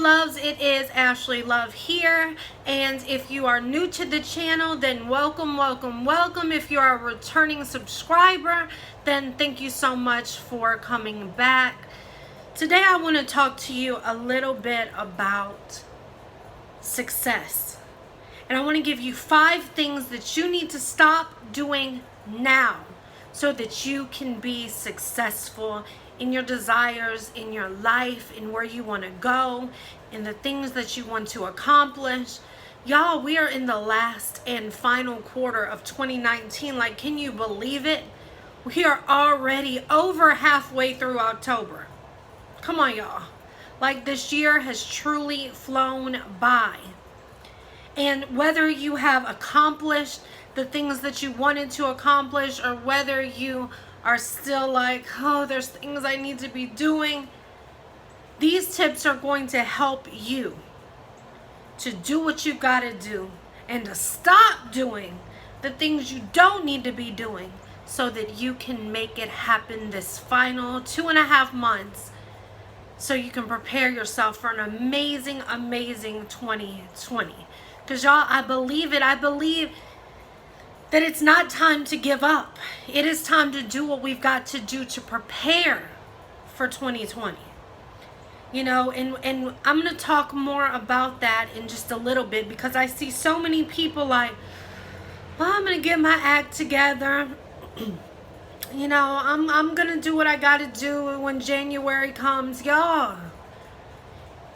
loves, it is Ashley Love here, and if you are new to the channel, then welcome. If you are a returning subscriber, then thank you so much for coming back. Today I want to talk to you a little bit about success, and I want to give you 5 things that you need to stop doing now so that you can be successful in your desires, in your life, in where you want to go, in the things that you want to accomplish. Y'all, we are in the last and final quarter of 2019. Like, can you believe it? We are already over halfway through October. Come on, y'all. Like, this year has truly flown by. And whether you have accomplished the things that you wanted to accomplish, or whether you are still like, oh, there's things I need to be doing, these tips are going to help you to do what you got to do and to stop doing the things you don't need to be doing so that you can make it happen this final 2.5 months, so you can prepare yourself for an amazing 2020. Because y'all, I believe it. I believe that it's not time to give up. It is time to do what we've got to do to prepare for 2020. You know, and I'm going to talk more about that in just a little bit, because I see so many people like, well, I'm going to get my act together. You know, I'm going to do what I got to do when January comes. Y'all,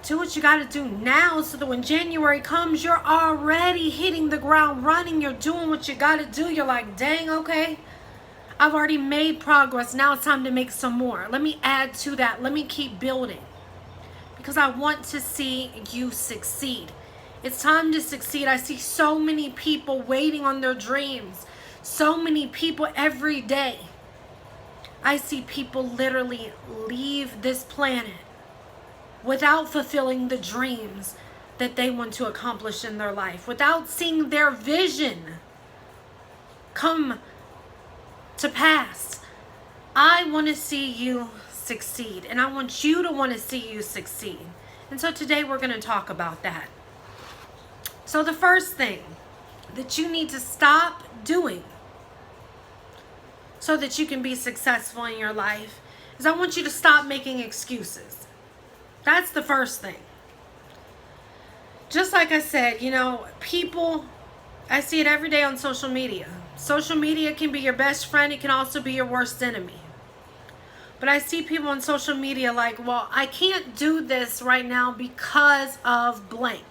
do what you got to do now so that when January comes, you're already hitting the ground running. You're doing what you got to do. You're like, dang, okay, I've already made progress. Now it's time to make some more. Let me add to that. Let me keep building, because I want to see you succeed. It's time to succeed. I see so many people waiting on their dreams. So many people every day. I see people literally leave this planet without fulfilling the dreams that they want to accomplish in their life, without seeing their vision come to pass. I want to see you succeed, and I want you to want to see you succeed. And so today we're going to talk about that. So the first thing that you need to stop doing so that you can be successful in your life is, I want you to stop making excuses. That's the first thing. Just like I said, you know, people, I see it every day on social media. Social media can be your best friend. It can also be your worst enemy. But I see people on social media like, well, I can't do this right now because of blank.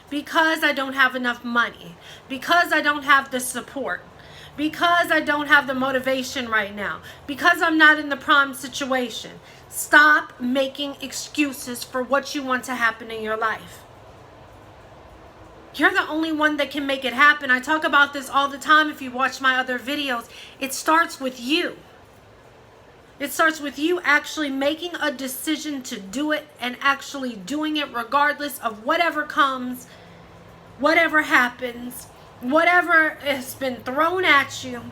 Because I don't have enough money. Because I don't have the support. Because I don't have the motivation right now. Because I'm not in the prime situation. Stop making excuses for what you want to happen in your life. You're the only one that can make it happen. I talk about this all the time if you watch my other videos. It starts with you. It starts with you actually making a decision to do it, and actually doing it regardless of whatever comes, whatever happens, whatever has been thrown at you.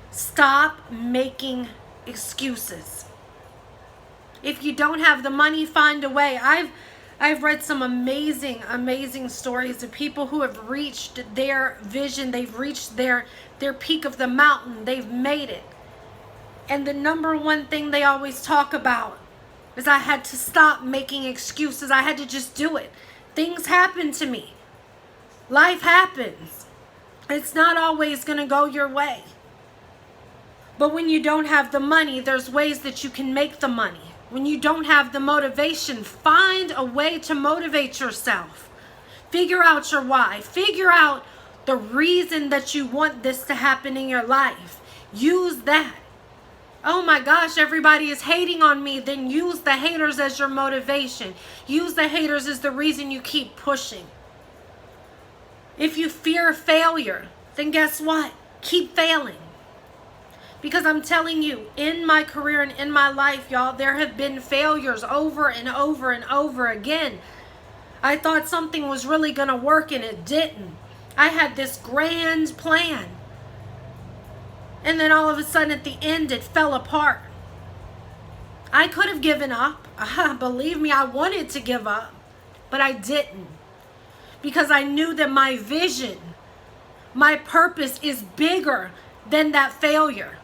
Stop making excuses. If you don't have the money, find a way. I've read some amazing stories of people who have reached their vision. They've reached their peak of the mountain. They've made it. And the number one thing they always talk about is, I had to stop making excuses. I had to just do it. Things happen to me. Life happens. It's not always going to go your way. But when you don't have the money, there's ways that you can make the money. When you don't have the motivation, find a way to motivate yourself. Figure out your why. Figure out the reason that you want this to happen in your life. Use that. Oh my gosh, everybody is hating on me. Then use the haters as your motivation. Use the haters as the reason you keep pushing. If you fear failure, then guess what? Keep failing. Because I'm telling you, in my career and in my life, y'all, there have been failures over and over and over again. I thought something was really going to work and it didn't. I had this grand plan. And then all of a sudden at the end, it fell apart. I could have given up. Believe me, I wanted to give up, but I didn't. Because I knew that my vision, my purpose is bigger than that failure.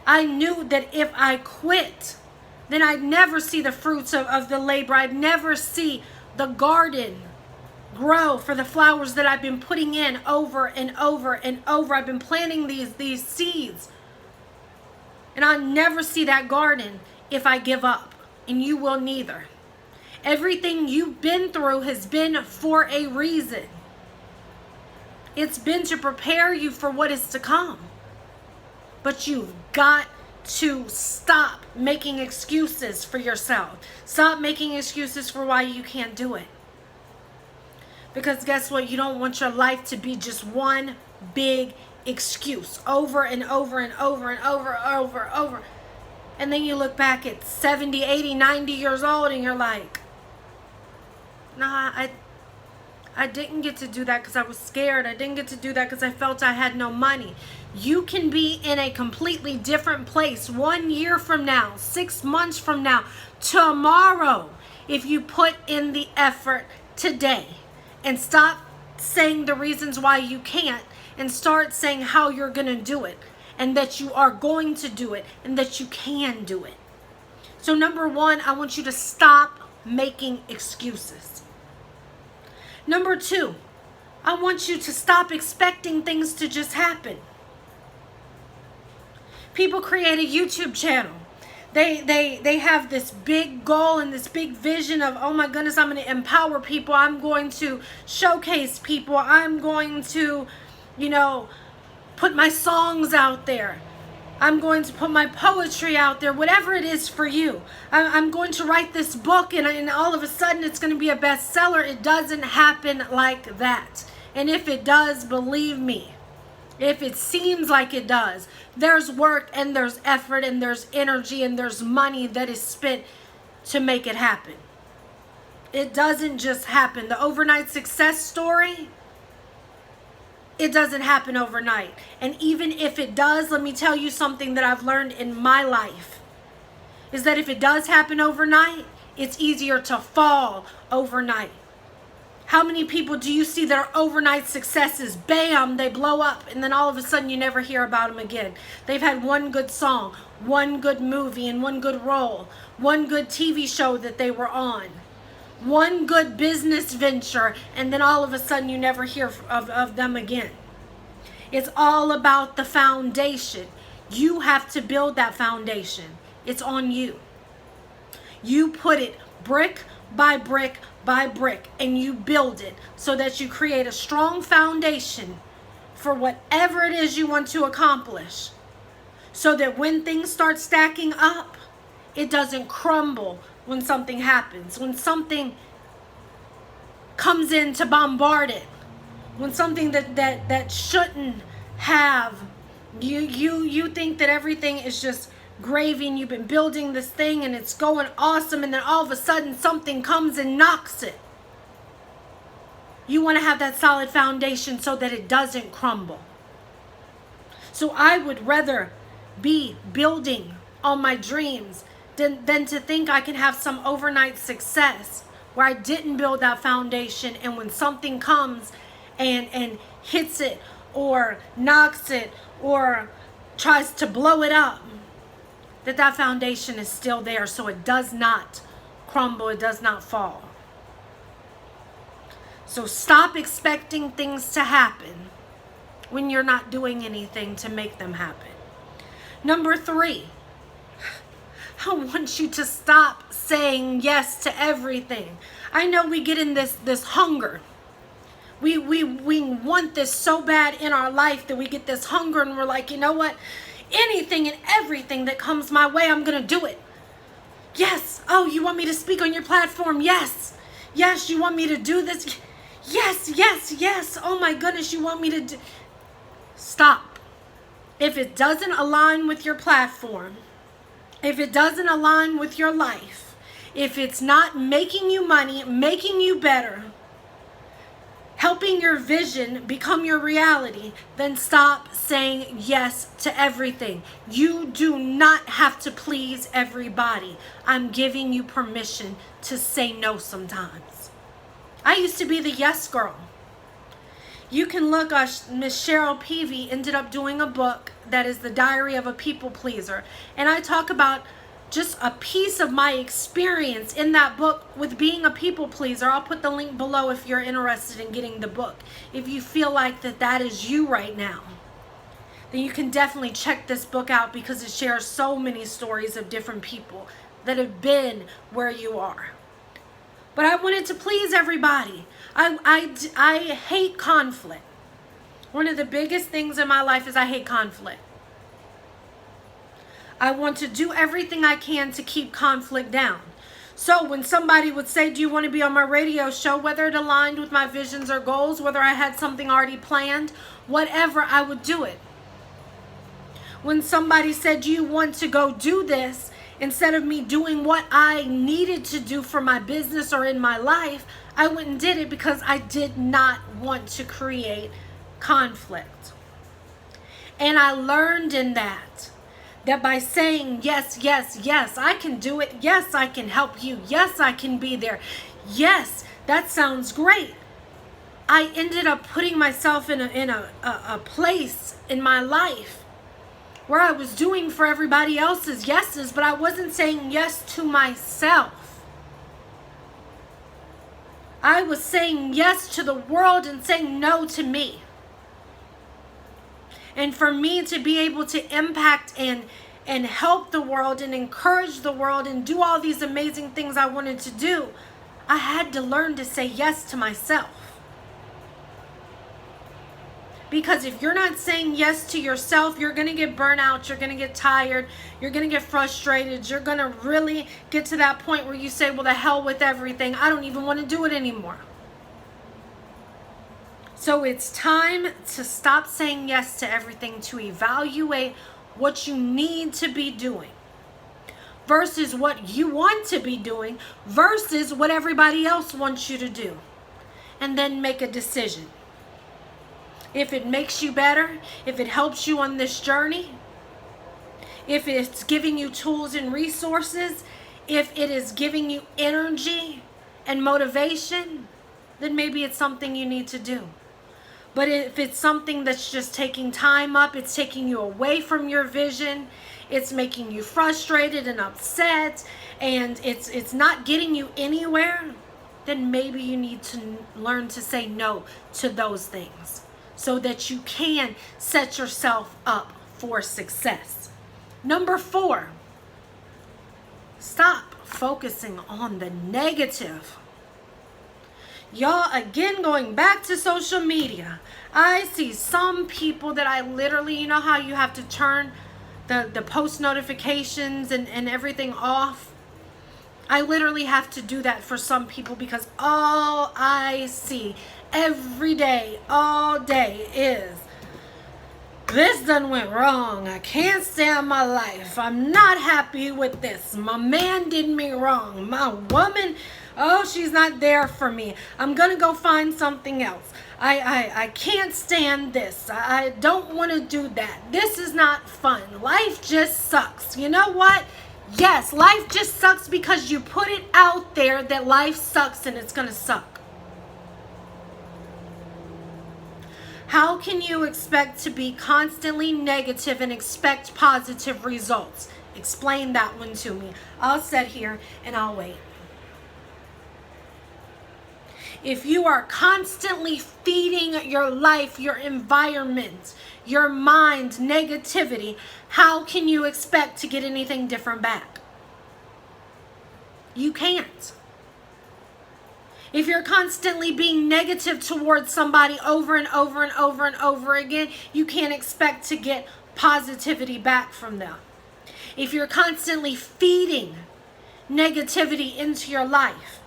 I knew that if I quit, then I'd never see the fruits of the labor. I'd never see the garden grow for the flowers that I've been putting in over and over and over. I've been planting these seeds. And I'll never see that garden if I give up. And you will neither. Everything you've been through has been for a reason. It's been to prepare you for what is to come. But you've got to stop making excuses for yourself. Stop making excuses for why you can't do it. Because guess what? You don't want your life to be just one big excuse over and over and over and over and over and over. And then you look back at 70, 80, 90 years old and you're like, nah, I didn't get to do that because I was scared. I didn't get to do that because I felt I had no money. You can be in a completely different place 1 year from now, 6 months from now, tomorrow, if you put in the effort today and stop saying the reasons why you can't and start saying how you're going to do it and that you are going to do it and that you can do it. So number one, I want you to stop making excuses. Number two, I want you to stop expecting things to just happen. People create a YouTube channel. They have this big goal and this big vision of, oh my goodness, I'm going to empower people. I'm going to showcase people. I'm going to, put my songs out there. I'm going to put my poetry out there, whatever it is for you. I'm going to write this book and all of a sudden it's going to be a bestseller. It doesn't happen like that. And if it does, believe me, if it seems like it does, there's work and there's effort and there's energy and there's money that is spent to make it happen. It doesn't just happen. The overnight success story, it doesn't happen overnight. And even if it does, let me tell you something that I've learned in my life, is that if it does happen overnight, it's easier to fall overnight. How many people do you see that are overnight successes? Bam, they blow up, and then all of a sudden you never hear about them again. They've had one good song, one good movie, and one good role, one good TV show that they were on, one good business venture, and then all of a sudden you never hear of them again. It's all about the foundation. You have to build that foundation. It's on you. You put it brick by brick by brick, and you build it so that you create a strong foundation for whatever it is you want to accomplish, so that when things start stacking up, it doesn't crumble when something happens, when something comes in to bombard it, when something that shouldn't have. You think that everything is just gravy and you've been building this thing and it's going awesome, and then all of a sudden something comes and knocks it. You want to have that solid foundation so that it doesn't crumble. So I would rather be building on my dreams than to think I can have some overnight success where I didn't build that foundation, and when something comes and hits it or knocks it or tries to blow it up, that foundation is still there, so it does not crumble, it does not fall. So stop expecting things to happen when you're not doing anything to make them happen. Number three, I want you to stop saying yes to everything. I know we get in this hunger. We want this so bad in our life that we get this hunger and we're like, you know what? Anything and everything that comes my way, I'm going to do it. Yes. Oh, you want me to speak on your platform? Yes. Yes, you want me to do this? Yes, yes, yes. Oh my goodness, you want me to do... Stop. If it doesn't align with your platform, if it doesn't align with your life, if it's not making you money, making you better, helping your vision become your reality, then stop saying yes to everything. You do not have to please everybody. I'm giving you permission to say no sometimes. I used to be the yes girl. You can look, Miss Cheryl Peavy ended up doing a book that is The Diary of a People Pleaser. And I talk about just a piece of my experience in that book with being a people pleaser. I'll put the link below if you're interested in getting the book. If you feel like that is you right now, then you can definitely check this book out, because it shares so many stories of different people that have been where you are. But I wanted to please everybody. I hate conflict. One of the biggest things in my life is I hate conflict. I want to do everything I can to keep conflict down. So when somebody would say, do you want to be on my radio show, whether it aligned with my visions or goals, whether I had something already planned, whatever, I would do it. When somebody said, do you want to go do this, instead of me doing what I needed to do for my business or in my life, I went and did it because I did not want to create conflict. And I learned in that by saying yes, yes, yes, I can do it. Yes, I can help you. Yes, I can be there. Yes, that sounds great. I ended up putting myself in a place in my life where I was doing for everybody else's yeses, but I wasn't saying yes to myself. I was saying yes to the world and saying no to me. And for me to be able to impact and help the world and encourage the world and do all these amazing things I wanted to do, I had to learn to say yes to myself. Because if you're not saying yes to yourself, you're going to get burnt out, you're going to get tired, you're going to get frustrated, you're going to really get to that point where you say, well, the hell with everything, I don't even want to do it anymore. So it's time to stop saying yes to everything, to evaluate what you need to be doing versus what you want to be doing versus what everybody else wants you to do. And then make a decision. If it makes you better, if it helps you on this journey, if it's giving you tools and resources, if it is giving you energy and motivation, then maybe it's something you need to do. But if it's something that's just taking time up, it's taking you away from your vision, it's making you frustrated and upset, and it's not getting you anywhere, then maybe you need to learn to say no to those things so that you can set yourself up for success. Number 4, stop focusing on the negative. Y'all, again, going back to social media, I see some people that I literally, you know how you have to turn the post notifications and everything off? I literally have to do that for some people because all I see every day, all day is, this done went wrong. I can't stand my life. I'm not happy with this. My man did me wrong. My woman, oh, she's not there for me. I'm going to go find something else. I can't stand this. I don't want to do that. This is not fun. Life just sucks. You know what? Yes, life just sucks because you put it out there that life sucks and it's going to suck. How can you expect to be constantly negative and expect positive results? Explain that one to me. I'll sit here and I'll wait. If you are constantly feeding your life, your environment, your mind negativity, how can you expect to get anything different back? You can't. If you're constantly being negative towards somebody over and over and over and over again, you can't expect to get positivity back from them. If you're constantly feeding negativity into your life,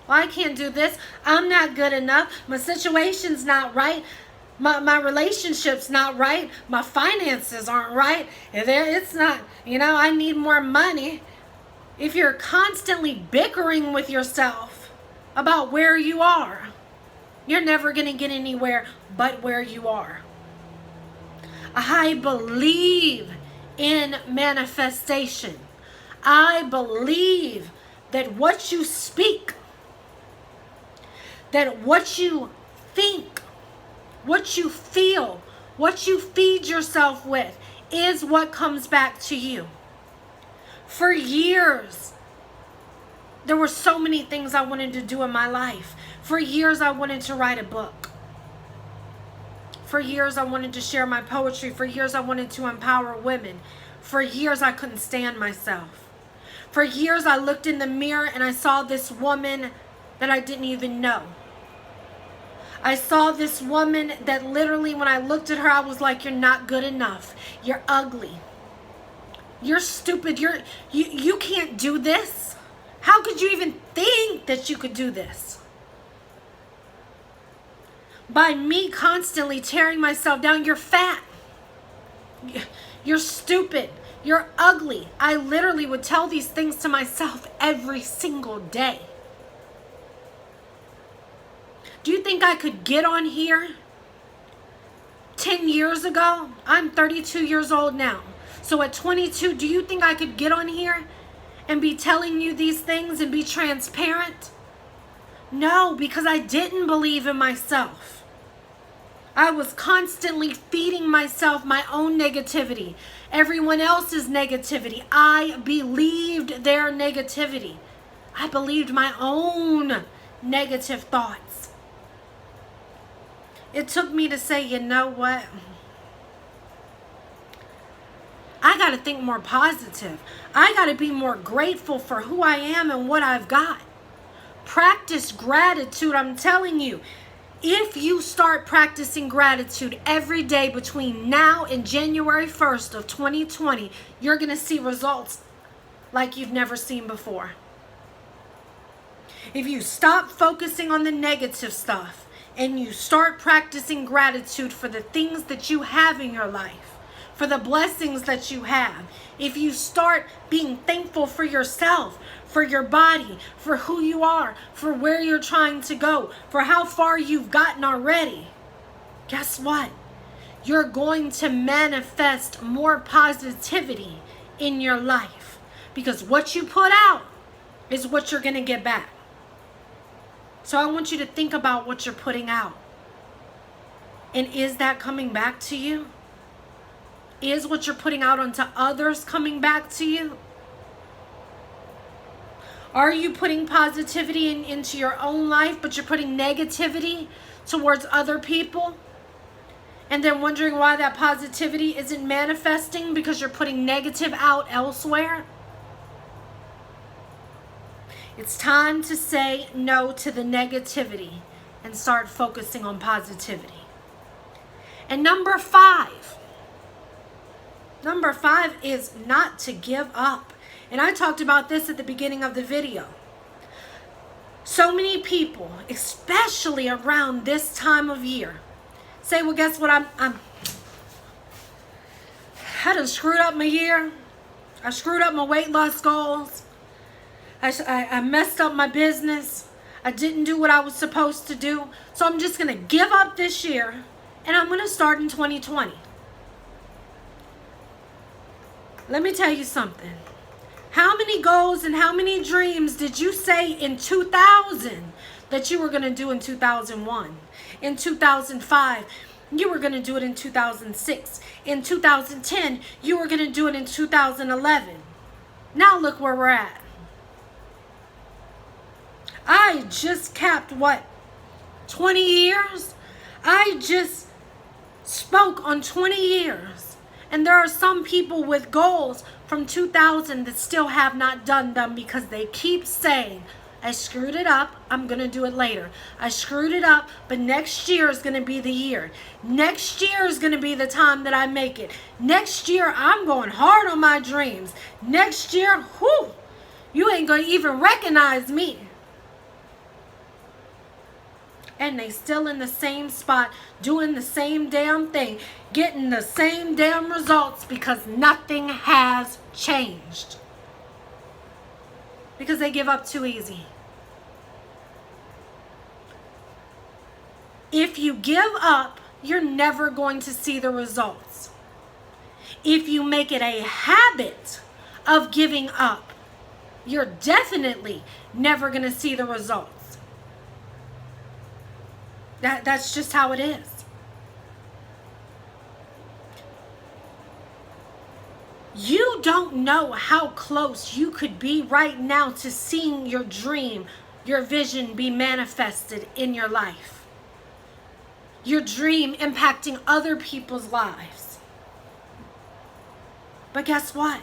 well, I can't do this. I'm not good enough. My situation's not right. My relationship's not right. My finances aren't right. It's not, I need more money. If you're constantly bickering with yourself, about where you are. You're never going to get anywhere but where you are. I believe in manifestation. I believe that what you speak, that what you think, what you feel, what you feed yourself with is what comes back to you. For years, there were so many things I wanted to do in my life. For years, I wanted to write a book. For years, I wanted to share my poetry. For years, I wanted to empower women. For years, I couldn't stand myself. For years, I looked in the mirror and I saw this woman that I didn't even know. I saw this woman that literally, when I looked at her, I was like, you're not good enough. You're ugly. You're stupid. You can't do this. How could you even think that you could do this? By me constantly tearing myself down, you're fat. You're stupid. You're ugly. I literally would tell these things to myself every single day. Do you think I could get on here 10 years ago? I'm 32 years old now. So at 22, do you think I could get on here and be telling you these things and be transparent? No, because I didn't believe in myself. I was constantly feeding myself my own negativity, everyone else's negativity. I believed their negativity. I believed my own negative thoughts. It took me to say, you know what? I got to think more positive. I got to be more grateful for who I am and what I've got. Practice gratitude. I'm telling you, if you start practicing gratitude every day between now and January 1st of 2020, you're going to see results like you've never seen before. If you stop focusing on the negative stuff and you start practicing gratitude for the things that you have in your life, for the blessings that you have, if you start being thankful for yourself, for your body, for who you are, for where you're trying to go, for how far you've gotten already, guess what? You're going to manifest more positivity in your life, because what you put out is what you're going to get back. So I want you to think about what you're putting out. And is that coming back to you? Is what you're putting out onto others coming back to you? Are you putting positivity into your own life, but you're putting negativity towards other people? And then wondering why that positivity isn't manifesting because you're putting negative out elsewhere? It's time to say no to the negativity and start focusing on positivity. And number five is not to give up. And I talked about this at the beginning of the video. So many people, especially around this time of year, say, well, guess what? I done screwed up my year. I screwed up my weight loss goals. I messed up my business. I didn't do what I was supposed to do. So I'm just going to give up this year and I'm going to start in 2020. Let me tell you something. How many goals and how many dreams did you say in 2000 that you were going to do in 2001? In 2005, you were going to do it in 2006. In 2010, you were going to do it in 2011. Now look where we're at. I just capped what? 20 years? I just spoke on 20 years. And there are some people with goals from 2000 that still have not done them because they keep saying, I screwed it up, I'm going to do it later. I screwed it up, but next year is going to be the year. Next year is going to be the time that I make it. Next year, I'm going hard on my dreams. Next year, whew, you ain't going to even recognize me. And they still in the same spot, doing the same damn thing, getting the same damn results because nothing has changed. Because they give up too easy. If you give up, you're never going to see the results. If you make it a habit of giving up, you're definitely never going to see the results. That's just how it is. You don't know how close you could be right now to seeing your dream, your vision be manifested in your life. Your dream impacting other people's lives. But guess what?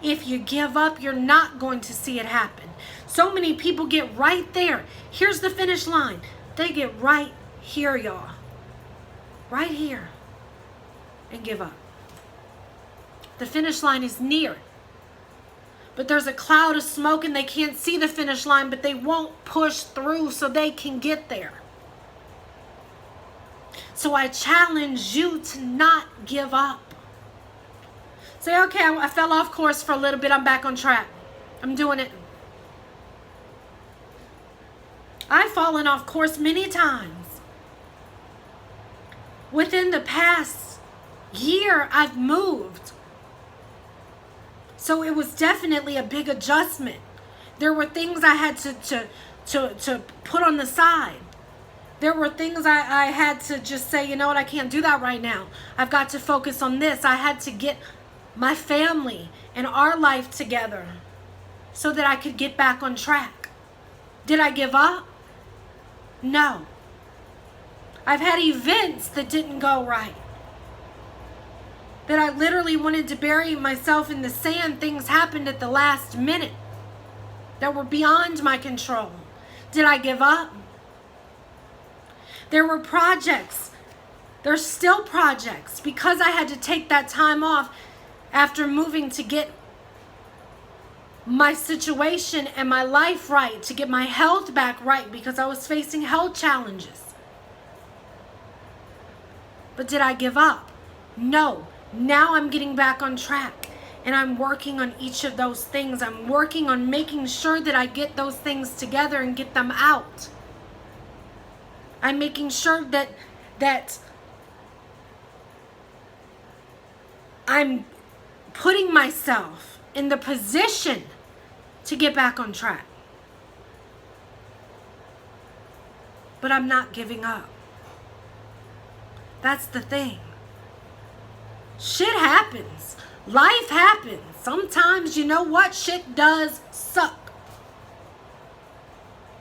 If you give up, you're not going to see it happen. So many people get right there. Here's the finish line. They get right here, y'all. Right here. And give up. The finish line is near. But there's a cloud of smoke and they can't see the finish line, but they won't push through so they can get there. So I challenge you to not give up. Say, okay, I fell off course for a little bit. I'm back on track. I'm doing it. I've fallen off course many times. Within the past year, I've moved. So it was definitely a big adjustment. There were things I had to put on the side. There were things I had to just say, you know what, I can't do that right now. I've got to focus on this. I had to get my family and our life together so that I could get back on track. Did I give up? No. I've had events that didn't go right. That I literally wanted to bury myself in the sand. Things happened at the last minute that were beyond my control. Did I give up? There were projects. There's still projects. Because I had to take that time off after moving to get my situation and my life right, to get my health back right, because I was facing health challenges. But did I give up? No. Now I'm getting back on track and I'm working on each of those things. I'm working on making sure that I get those things together and get them out. I'm making sure that I'm putting myself in the position to get back on track. But I'm not giving up. That's the thing. Shit happens. Life happens. Sometimes, you know what? Shit does suck.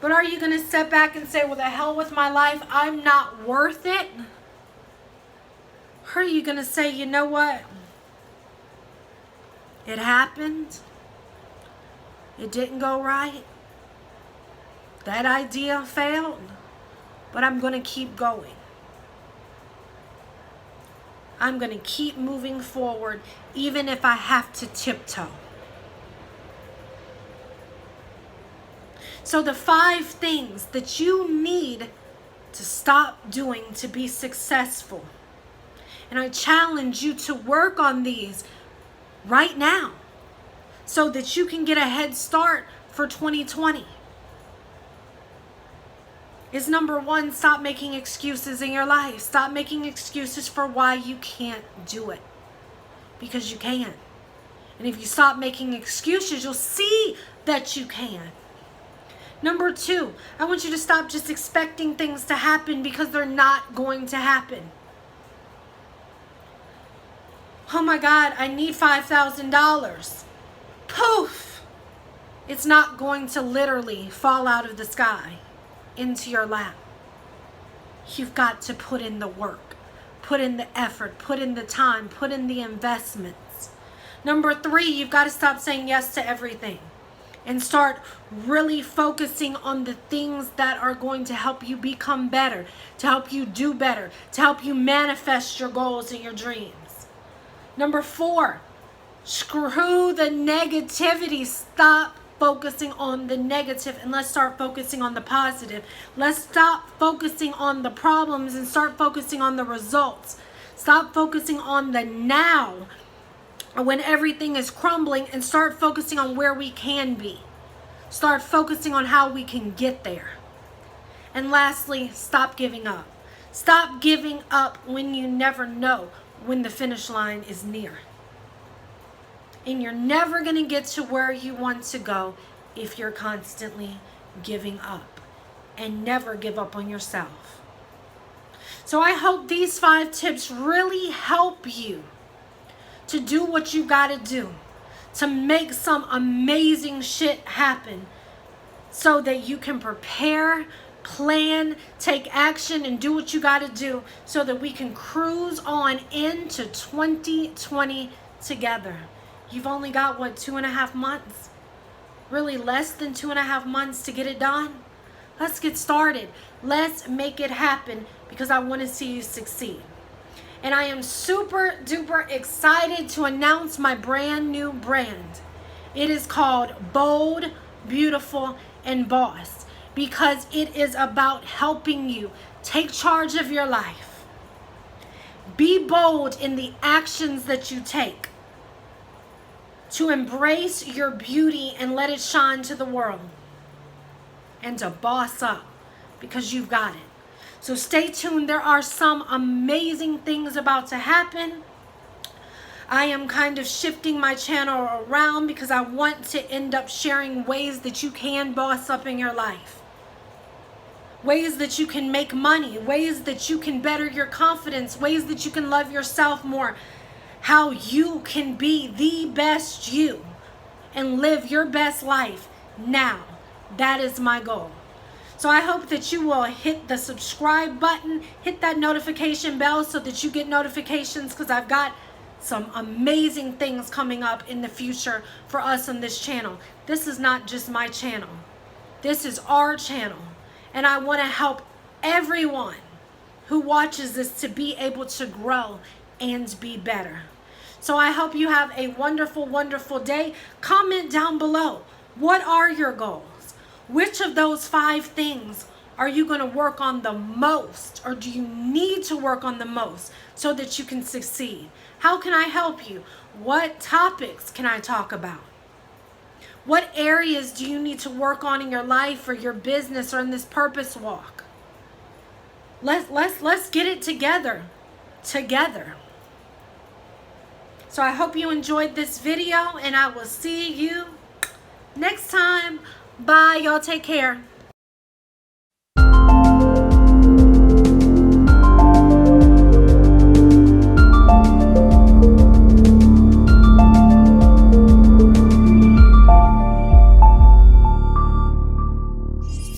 But are you going to step back and say, well, the hell with my life, I'm not worth it? Or are you going to say, you know what? It happened. It didn't go right. That idea failed. But I'm going to keep going. I'm going to keep moving forward, even if I have to tiptoe. So the 5 things that you need to stop doing to be successful. And I challenge you to work on these right now so that you can get a head start for 2020. Is number 1, stop making excuses in your life. Stop making excuses for why you can't do it. Because you can. And if you stop making excuses, you'll see that you can. Number 2, I want you to stop just expecting things to happen because they're not going to happen. Oh my God, I need $5,000. Poof! It's not going to literally fall out of the sky into your lap. You've got to put in the work, put in the effort, put in the time, put in the investments. Number 3, you've got to stop saying yes to everything and start really focusing on the things that are going to help you become better, to help you do better, to help you manifest your goals and your dreams. Number 4, screw the negativity. Stop focusing on the negative and let's start focusing on the positive. Let's stop focusing on the problems and start focusing on the results. Stop focusing on the now when everything is crumbling and start focusing on where we can be. Start focusing on how we can get there. And lastly, stop giving up. Stop giving up when you never know when the finish line is near. And you're never going to get to where you want to go if you're constantly giving up. And never give up on yourself. So I hope these 5 tips really help you to do what you got to do, to make some amazing shit happen, so that you can prepare, plan, take action, and do what you got to do, so that we can cruise on into 2020 together. You've only got, what, 2.5 months? Really less than 2.5 months to get it done? Let's get started. Let's make it happen, because I want to see you succeed. And I am super duper excited to announce my brand new brand. It is called Bold, Beautiful, and Boss, because it is about helping you take charge of your life. Be bold in the actions that you take to embrace your beauty and let it shine to the world, and to boss up, because you've got it. So stay tuned. There are some amazing things about to happen. I am kind of shifting my channel around because I want to end up sharing ways that you can boss up in your life. Ways that you can make money. Ways that you can better your confidence. Ways that you can love yourself more. How you can be the best you and live your best life now. That is my goal. So I hope that you will hit the subscribe button, hit that notification bell so that you get notifications, because I've got some amazing things coming up in the future for us on this channel. This is not just my channel. This is our channel. And I want to help everyone who watches this to be able to grow and be better. So I hope you have a wonderful, wonderful day. Comment down below. What are your goals? Which of those 5 things are you going to work on the most, or do you need to work on the most so that you can succeed? How can I help you? What topics can I talk about? What areas do you need to work on in your life or your business or in this purpose walk? Let's get it together. So I hope you enjoyed this video, and I will see you next time. Bye. Y'all take care.